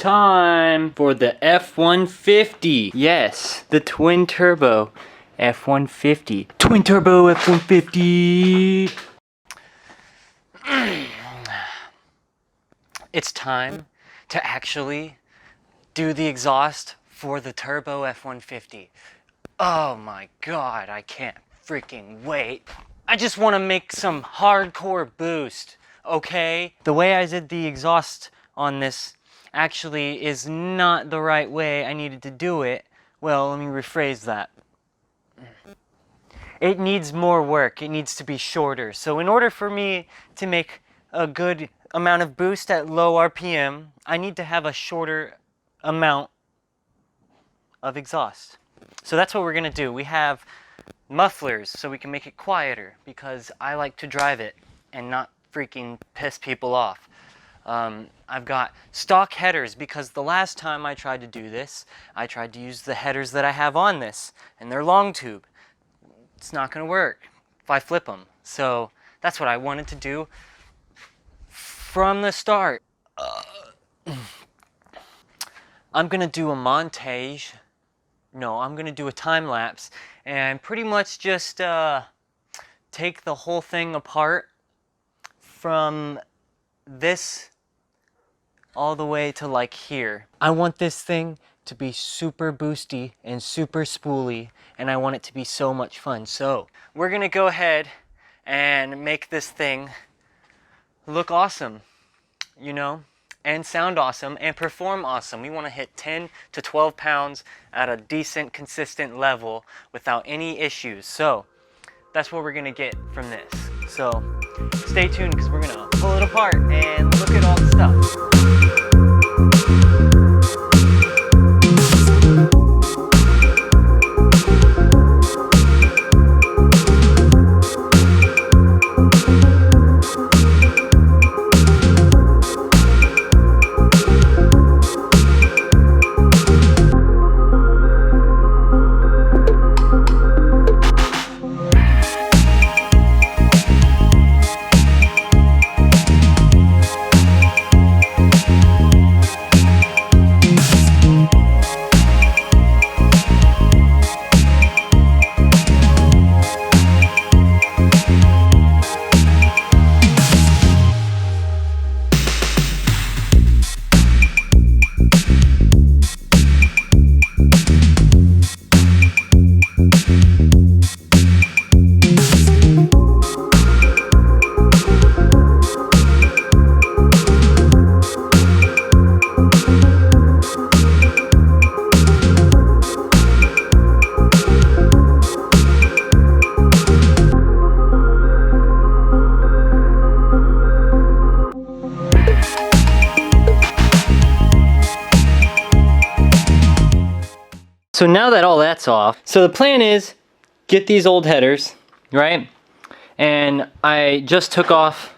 time for the F150. Yes, the twin turbo F150. Twin turbo F150. It's time to actually do the exhaust for the turbo F150. Oh my god, I can't freaking wait. I just want to make some hardcore boost, okay? The way I did the exhaust on this actually is not the right way I needed to do it. Well, let me rephrase that. It needs more work. It needs to be shorter. So in order for me to make a good amount of boost at low RPM, I need to have a shorter amount of exhaust. So that's what we're gonna do. We have mufflers so we can make it quieter because I like to drive it and not freaking piss people off. I've got stock headers because the last time I tried to do this, I tried to use the headers that I have on this and they're long tube. It's not gonna work if I flip them. So that's what I wanted to do from the start. I'm gonna do a montage. No, I'm gonna do a time lapse and pretty much just take the whole thing apart from this all the way to like here. I want this thing to be super boosty and super spooly, and I want it to be so much fun. So we're gonna go ahead and make this thing look awesome, you know, and sound awesome and perform awesome. We want to hit 10 to 12 pounds at a decent, consistent level without any issues. So that's what we're gonna get from this. So stay tuned because we're gonna pull it apart and look at all the stuff. So now that all that's off, so the plan is get these old headers, right? And I just took off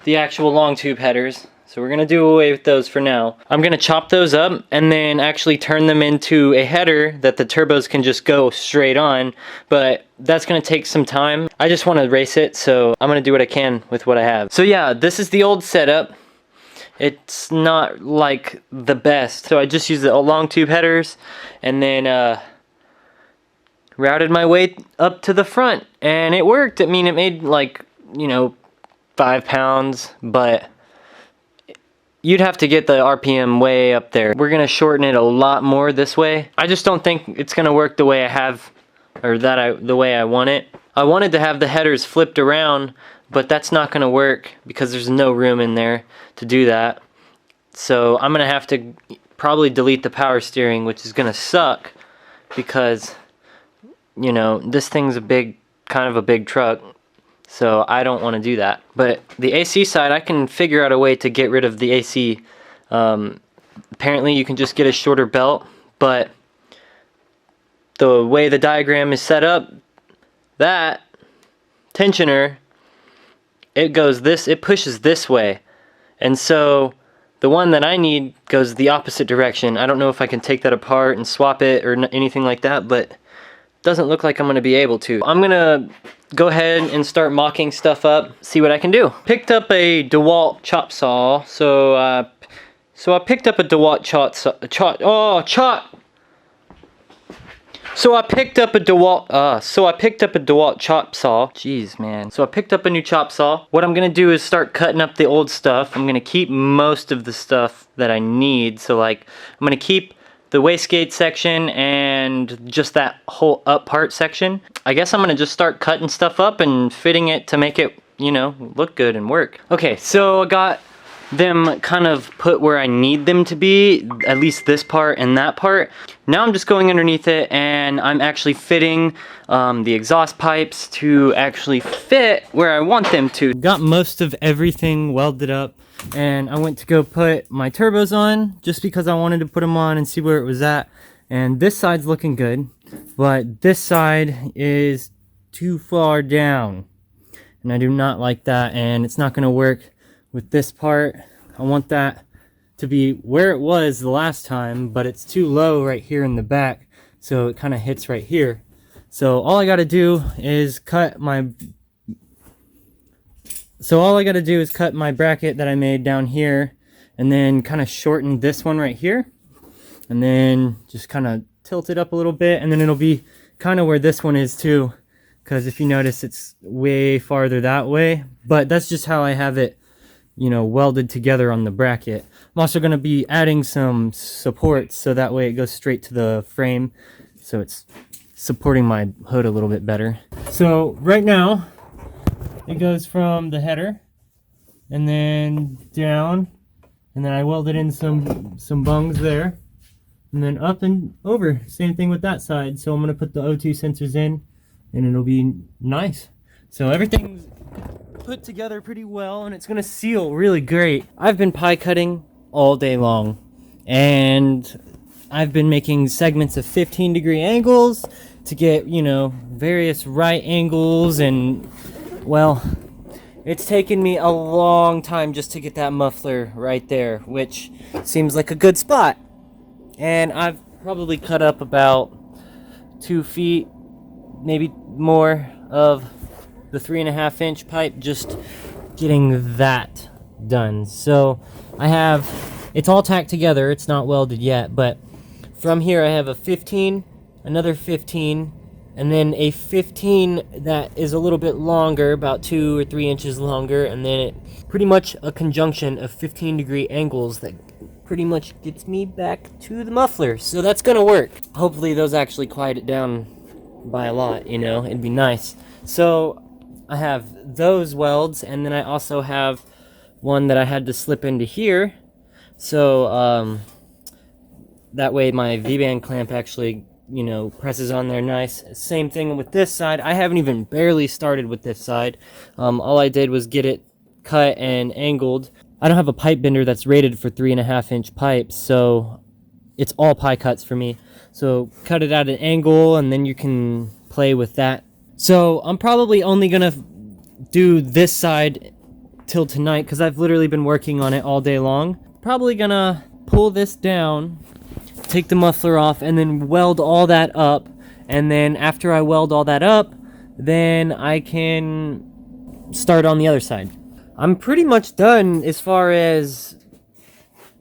the actual long tube headers. So we're gonna do away with those for now. I'm gonna chop those up and then actually turn them into a header that the turbos can just go straight on, but that's gonna take some time. I just wanna race it, so I'm gonna do what I can with what I have. So yeah, this is the old setup. It's not like the best, so I just used the long tube headers and then routed my way up to the front, and it worked. I mean, it made like, you know, 5 pounds, but you'd have to get the RPM way up there. We're gonna shorten it a lot more this way. I just don't think it's gonna work the way I have, or the way I want it. I wanted to have the headers flipped around, but that's not gonna work because there's no room in there to do that. So I'm gonna have to probably delete the power steering, which is gonna suck because, you know, this thing's kind of a big truck, so I don't want to do that. But the AC side, I can figure out a way to get rid of the AC. Apparently you can just get a shorter belt, but the way the diagram is set up, that tensioner, it pushes this way, and so the one that I need goes the opposite direction. I don't know if I can take that apart and swap it or anything like that, but it doesn't look like I'm going to be able to. I'm going to go ahead and start mocking stuff up, see what I can do. Picked up a DeWalt chop saw, so So I picked up a DeWalt So I picked up a DeWalt chop saw. Jeez, man. So I picked up a new chop saw. What I'm gonna do is start cutting up the old stuff. I'm gonna keep most of the stuff that I need. So like, I'm gonna keep the wastegate section and just that whole up part section. I guess I'm gonna just start cutting stuff up and fitting it to make it, you know, look good and work. Okay, so I got them kind of put where I need them to be, at least this part and that part. Now I'm just going underneath it and I'm actually fitting the exhaust pipes to actually fit where I want them to. Got most of everything welded up and I went to go put my turbos on just because I wanted to put them on and see where it was at. And this side's looking good, but this side is too far down and I do not like that, and it's not going to work with this part. I want that to be where it was the last time, but it's too low right here in the back, so it kind of hits right here. So all I got to do is cut my bracket that I made down here, and then kind of shorten this one right here, and then just kind of tilt it up a little bit, and then it'll be kind of where this one is too, because if you notice it's way farther that way, but that's just how I have it, you know, welded together on the bracket. I'm also going to be adding some supports so that way it goes straight to the frame, so it's supporting my hood a little bit better. So right now it goes from the header and then down, and then I welded in some bungs there, and then up and over. Same thing with that side. So I'm going to put the O2 sensors in and it'll be nice. So everything's put together pretty well and it's gonna seal really great. I've been pie cutting all day long and I've been making segments of 15-degree angles to get, you know, various right angles, and well, it's taken me a long time just to get that muffler right there, which seems like a good spot. And I've probably cut up about 2 feet, maybe more, of the 3.5-inch pipe, just getting that done. So I have, it's all tacked together, it's not welded yet, but from here I have a 15, another 15, and then a 15 that is a little bit longer, about 2 or 3 inches longer, and then it pretty much a conjunction of 15-degree angles that pretty much gets me back to the muffler. So that's gonna work. Hopefully those actually quiet it down by a lot, you know, it'd be nice. So I have those welds, and then I also have one that I had to slip into here, so that way my V-band clamp actually, you know, presses on there nice. Same thing with this side. I haven't even barely started with this side. All I did was get it cut and angled. I don't have a pipe bender that's rated for 3.5-inch pipes, so it's all pie cuts for me. So cut it at an angle and then you can play with that. So I'm probably only gonna do this side till tonight because I've literally been working on it all day long. Probably gonna pull this down, take the muffler off, and then weld all that up. And then after I weld all that up, then I can start on the other side. I'm pretty much done as far as,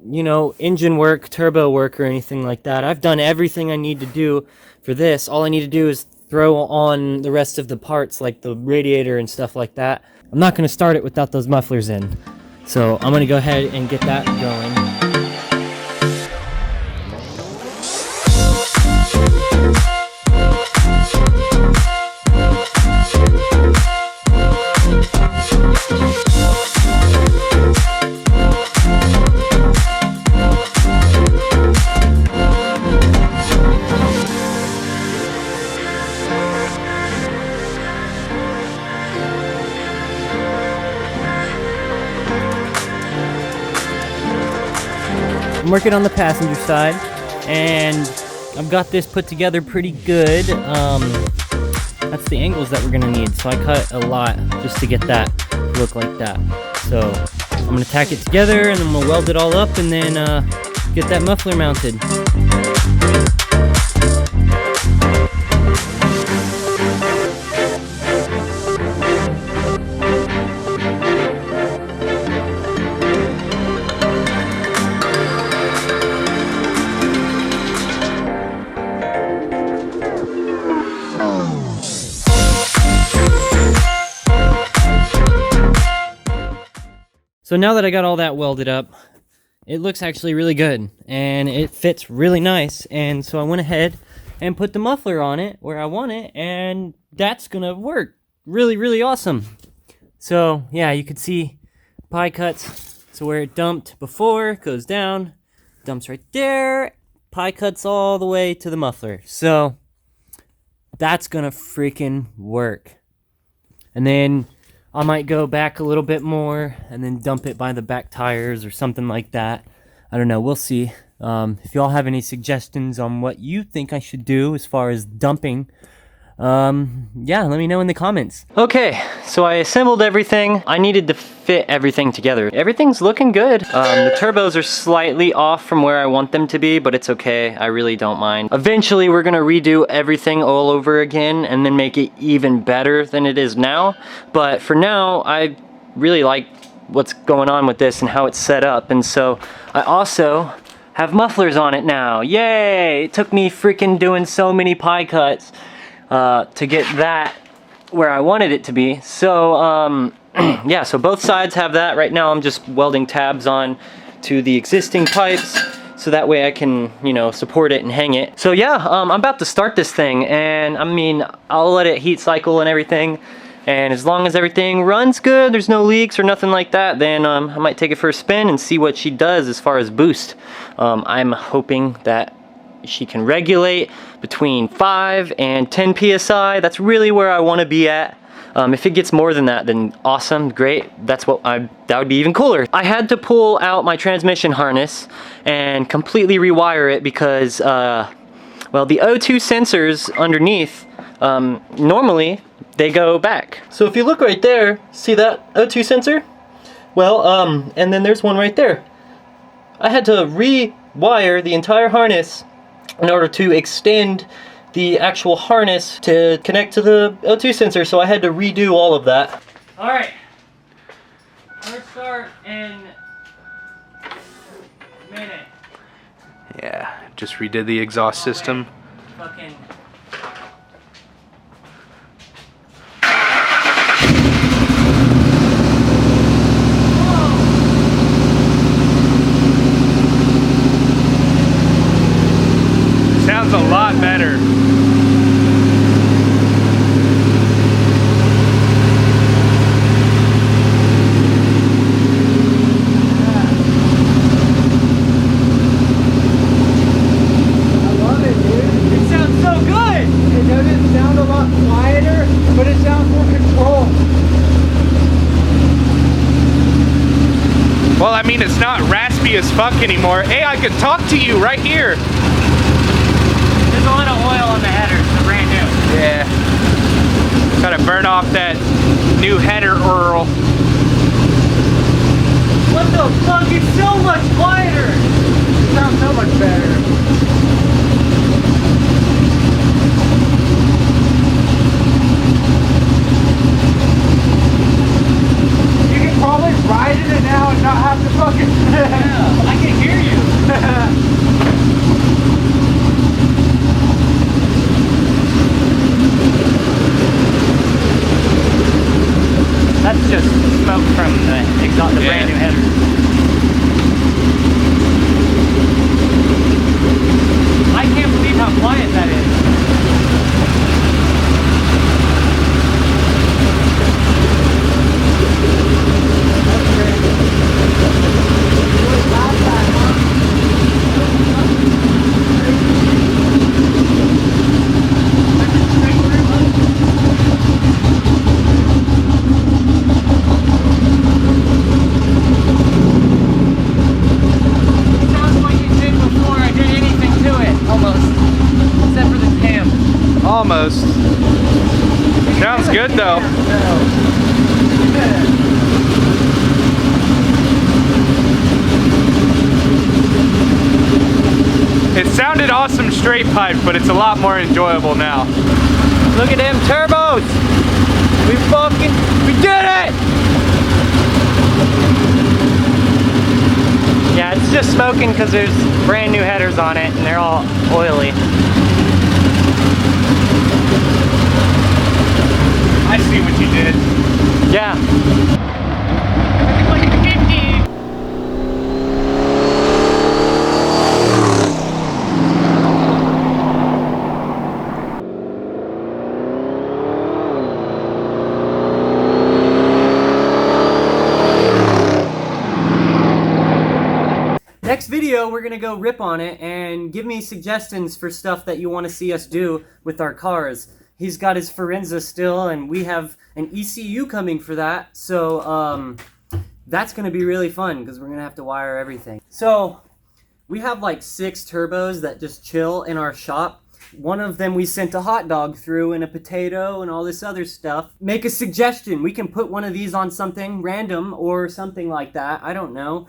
you know, engine work, turbo work, or anything like that. I've done everything I need to do for this. All I need to do is throw on the rest of the parts like the radiator and stuff like that. I'm not going to start it without those mufflers in. So I'm going to go ahead and get that going. I'm working on the passenger side, and I've got this put together pretty good. That's the angles that we're gonna need, so I cut a lot just to get that to look like that. So I'm gonna tack it together, and then we'll weld it all up, and then get that muffler mounted. So now that I got all that welded up, it looks actually really good and it fits really nice. And so I went ahead and put the muffler on it where I want it, and that's gonna work really, really awesome. So yeah, you can see pie cuts. So where it dumped before goes down, dumps right there, pie cuts all the way to the muffler. So that's gonna freaking work. And then I might go back a little bit more and then dump it by the back tires or something like that. I don't know, we'll see. If y'all have any suggestions on what you think I should do as far as dumping, yeah, let me know in the comments. Okay, so I assembled everything. I needed to fit everything together. Everything's looking good. The turbos are slightly off from where I want them to be, but it's okay. I really don't mind. Eventually, we're gonna redo everything all over again and then make it even better than it is now. But for now, I really like what's going on with this and how it's set up. And so I also have mufflers on it now. Yay! It took me freaking doing so many pie cuts to get that where I wanted it to be. So yeah, so both sides have that. Right now I'm just welding tabs on to the existing pipes so that way I can, you know, support it and hang it. So yeah, I'm about to start this thing, and I mean, I'll let it heat cycle and everything, and as long as everything runs good, there's no leaks or nothing like that, then I might take it for a spin and see what she does as far as boost. I'm hoping that she can regulate between 5 and 10 psi. That's really where I want to be at. If it gets more than that, then awesome, great. That would be even cooler. I had to pull out my transmission harness and completely rewire it because, well, the O2 sensors underneath, normally they go back. So if you look right there, see that O2 sensor? Well, and then there's one right there. I had to rewire the entire harness in order to extend the actual harness to connect to the O2 sensor, so I had to redo all of that. Alright, I'm gonna start in a minute. Yeah, just redid the exhaust system. Fucking... Sounds a lot better. Well, I mean, it's not raspy as fuck anymore. Hey, I could talk to you right here. There's a lot of oil on the headers, they're brand new. Yeah. Gotta burn off that new header oil. What the fuck? It's so much quieter! It sounds so much better. You can probably ride in it now and not have to fucking... Yeah, I can hear you. That's just smoke from the exhaust, the brand new header. I can't believe how quiet that is. Almost. Sounds good though. It sounded awesome straight pipe, but it's a lot more enjoyable now. Look at them turbos! We did it! Yeah, it's just smoking because there's brand new headers on it and they're all oily. I see what you did. Yeah. F150! video, we're gonna go rip on it and give me suggestions for stuff that you want to see us do with our cars. He's got his Forenza still, and we have an ECU coming for that. So that's gonna be really fun because we're gonna have to wire everything. So we have like 6 turbos that just chill in our shop. One of them we sent a hot dog through and a potato and all this other stuff. Make a suggestion. We can put one of these on something random or something like that. I don't know.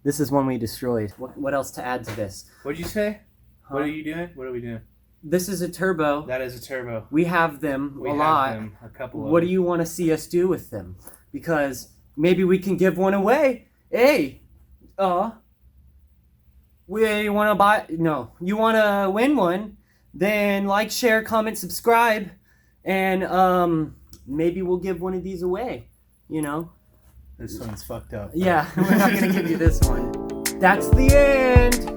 This is one we destroyed. What else to add to this? What'd you say? Huh? What are you doing? What are we doing? This is a turbo. That is a turbo. We have them We a have lot. them, a couple of What them. do you want to see us do with them? Because maybe we can give one away. Hey, you want to buy? No, you want to win one? Then like, share, comment, subscribe, and maybe we'll give one of these away. You know? This one's fucked up. Yeah, we're not gonna give you this one. That's the end.